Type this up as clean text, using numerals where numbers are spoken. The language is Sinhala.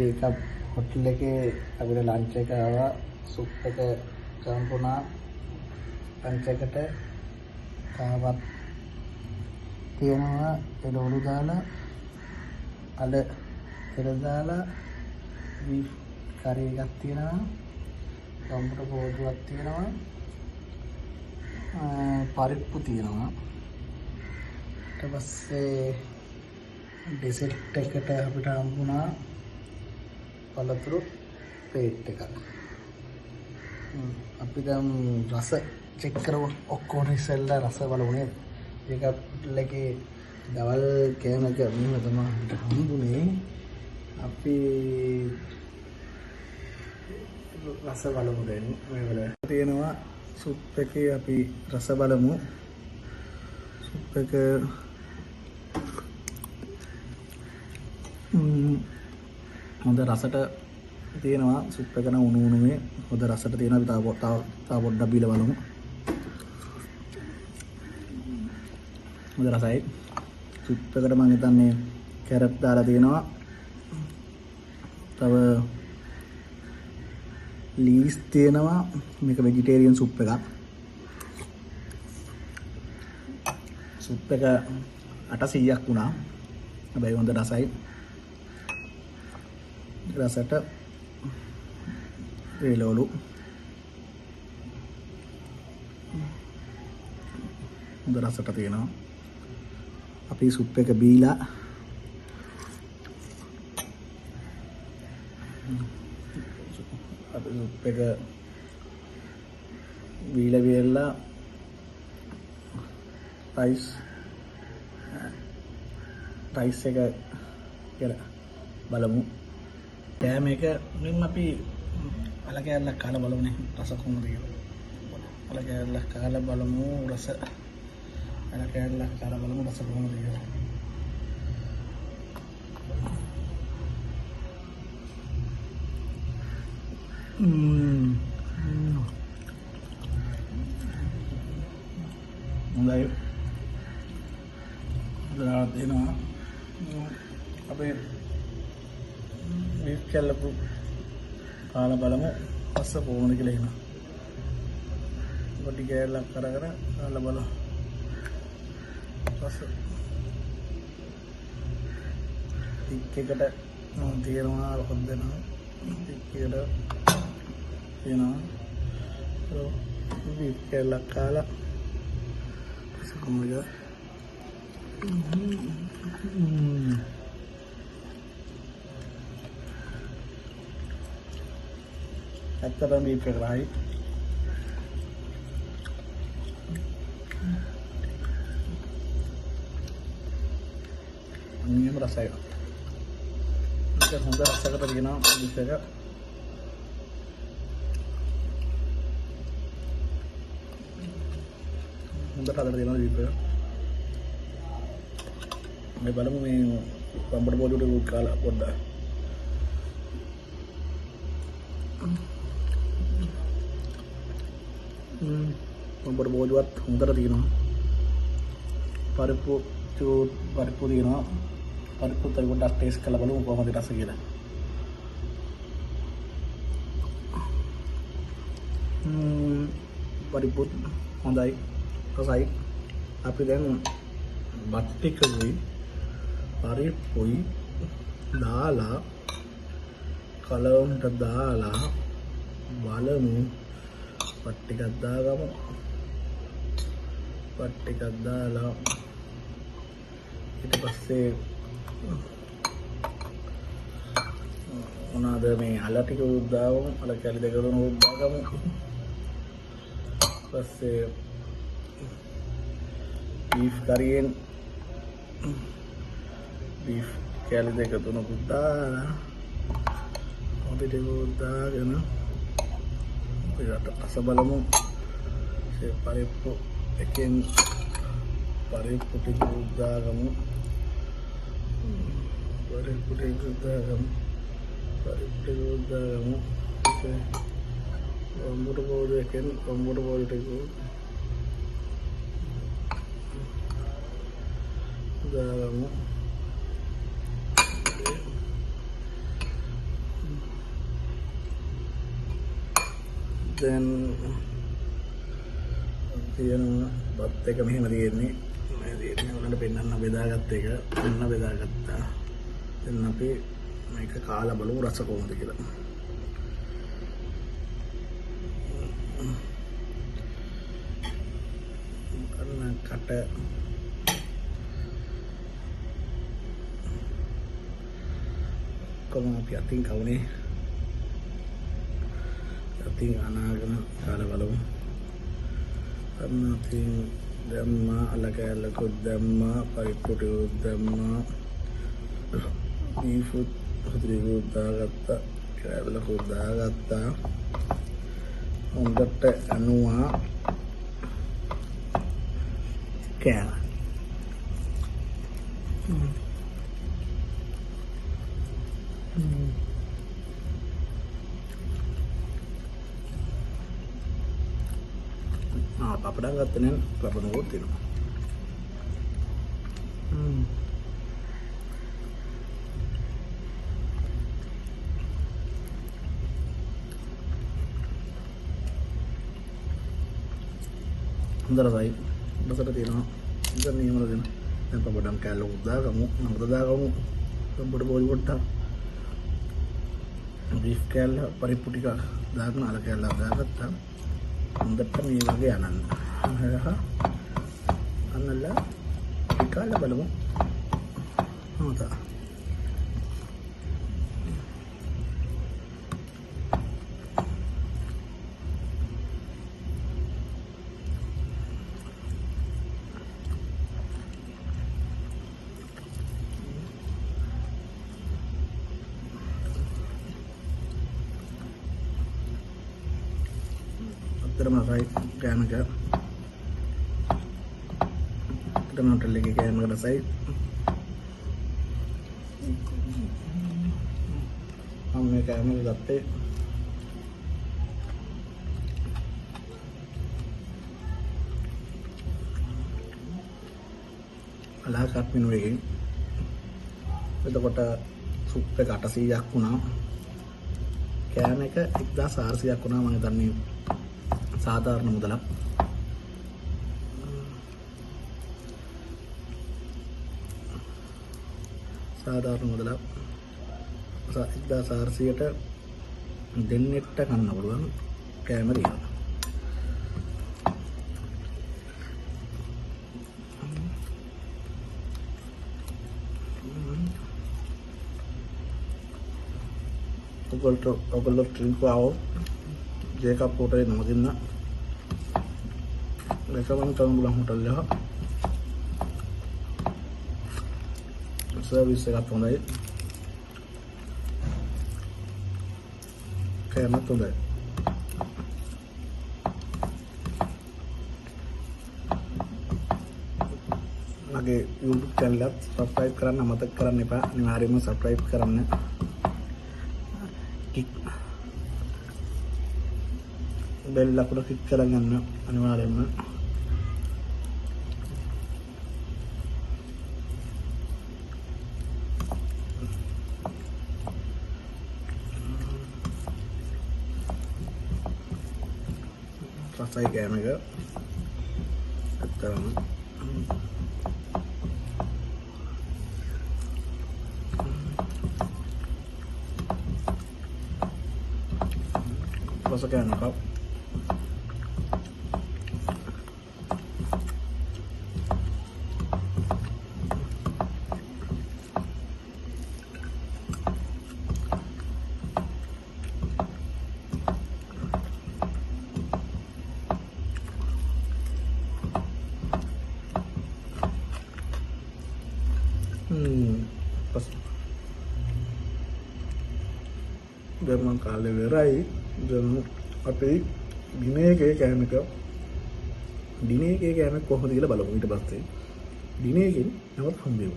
ඒක හොටල් එකේ අපිට ලන්ච් එක ආවා. සුප් එක ගම්පුණා. ලන්ච් එකට කාවත් තියෙනවා. එළවලු දාලා අල පෙර දාලා බීෆ් කරි එකක් තියෙනවා. ගම්පුට පොදුවක් තියෙනවා. පරිප්පු තියෙනවා. ඊට පස්සේ ඩෙසර්ට් එකට අපිට හම්බුණා පළතුරු ප්ලේට් එකක්. අපි දැන් රස චෙක් කරමු. ඔක්කොම ඉස්සෙල්ලා රස බලමු නේද? ඒක ලකේ දවල් කෑම එක මෙහෙම තමයි අපිට හම්බුනේ. අපි රස බලමු දැන් මේ වල තියෙනවා සුප් එකේ අපි රස බලමු. සුප් එක හොඳ රසට තියෙනවා. සුප් එක නම් උණු උණුවේ හොඳ රසට තියෙනවා. අපි තව පොඩ්ඩක් බීලා බලමු. හොඳ රසයි. සුප් එකට මම හිතන්නේ කැරට් දාලා තියෙනවා. තව ලීස් තියෙනවා. මේක වෙජිටේරියන් සුප් එකක්. සුප් එක 800ක් වුණා. හැබැයි හොඳ රසයි. රසට එළවලු හොඳ රසට තියෙනවා. අපි සුප් එක බීලා අපි සුප් එක බීලා රයිස් එක කියලා බලමු. කෑම එක මෙන්න අපි අල කෑල්ලක් කාලා බලමුනේ රස කොහොමද කියලා. අල කෑල්ලක් කාලා බලමු රස. අල කෑල්ලක් කාලා බලමු රස කොහොමද කියලා. හොඳයි. දාලා දෙනවා. අපේ බීෆ් කැල්ලපු කාලා බලමු රස කොහොමද කියලා එනවා. පොඩි කෑල්ලක් කරගෙන කාලා බලමු රස. ටික් එකට තියෙනවා හොද්ද දෙනවා. ටික් එකට තියෙනවා. බීෆ් කැල්ලක් කාලා රස කොහොමද? ඇත්තටම බීෆ් එක රයි. නියම රසයි. ඒක හොඳ රසයකට තියෙනවා බීෆ් එක. හොඳට හදලා තියෙනවා බීෆ් එක. මේ බලමු මේ පම්බර බෝලුවට කාලා පොඩ්ඩක්. පම්බර බෝලුවත් හොඳට තියෙනවා. පරිප්පු තියෙනවා. පරිප්පු තව පොඩ්ඩක් ටේස්ට් කරලා බලමු කොහොමද රස කියලා. පරිප්පු හොඳයි රසයි. අපි දැන් බත් ටිකයි පරිප්පුයි දාලා කලවුන්ට දාලා බලමු. පත් ටිකක් දාගමු. පත් ටිකක් දාලා ඊට පස්සේ මොනවාද මේ අල ටික දාගමු. අල කැලි දෙක තුනක් දාගමු. පස්සේ බීෆ් කරියෙන් බීෆ් කැලි දෙක තුනක් දාලා අපිට දාගෙන අපිට රස බලමු. ඒ පරිප්පු එකෙන් පරිප්පු ටික දාගමු. පරිප්පු ටික දාගමු. පම්බර බෝඩ් එකෙන් පම්බර බෝඩ් එක දාගමු. දැන් තියෙන බත් එක මෙහෙම තියෙන්නේ. මේ තියෙන්නේ ඔයාලට පෙන්නන්න බෙදාගත්ත එක. පෙන්න බෙදාගත්තා. දැන් අපි මේක කාලා බලමු රස කොහොමද කියලා. කට කොහොම අපි අතින් කවුනේ අතින් අනාගෙන කාලා බලමු. අන්න අතින් දැම්මා අල කැලකුත් දැම්මා පරිප්පුටුත් දැම්මා බීෆුත් හදිරියුත් දාගත්තා කැලකුත් දාගත්තා හොඳට අනුවා කෑම පපඩම් ගත්තේ නම් ලබනකොට තියෙනවා. හොඳ රසයි. බසට තියෙනවා. ඉතින් මේවල දෙන. දැන් පපඩම් කෑල්ල උදාගමු. නමුත් දාගමු. පොඩ පොඩ බීෆ් කෑල්ල පරිප්පු ටික දාගෙන අල කෑල්ල දාගත්තා. හොඳට මේ වගේ අනන්න. අන්නලා කාලා බලමු. හොඳයි. terima kasih kayaan ka kita mau lagi kayaan ngerasai kami kayaan ngerasai alakat minuwegin එතකොට සුප් එක 800ක් වුණා කෑම එක 1400ක් වුණා මම හිතන්නේ සාධාරණ මුදලක් සාධාරණ මුදලක් 1400ට දෙන්නෙක්ට කන්න පුළුවන් කෑම දිනවා ඔගොල්ලෝ ට්‍රින්ක් ආවෝ ජේකබ් හෝටලේ නමදින්න रेकमेंड करूँगा होटल जहाँ सर्विस से आता हूँ क्या मत होता है आगे यूट्यूब चैनल सब्सक्राइब करना मत करने पा अनिवार्य में सब्सक्राइब करने बेल लाकुड़ा क्लिक करेंगे अनिवार्य में rasai kayak mega atau rasa kayak nakap Jerman kali berai, Jerman apa dine ke kaya dine ke kaya kohon gila balong itu pasti dine ke, nampak hamil.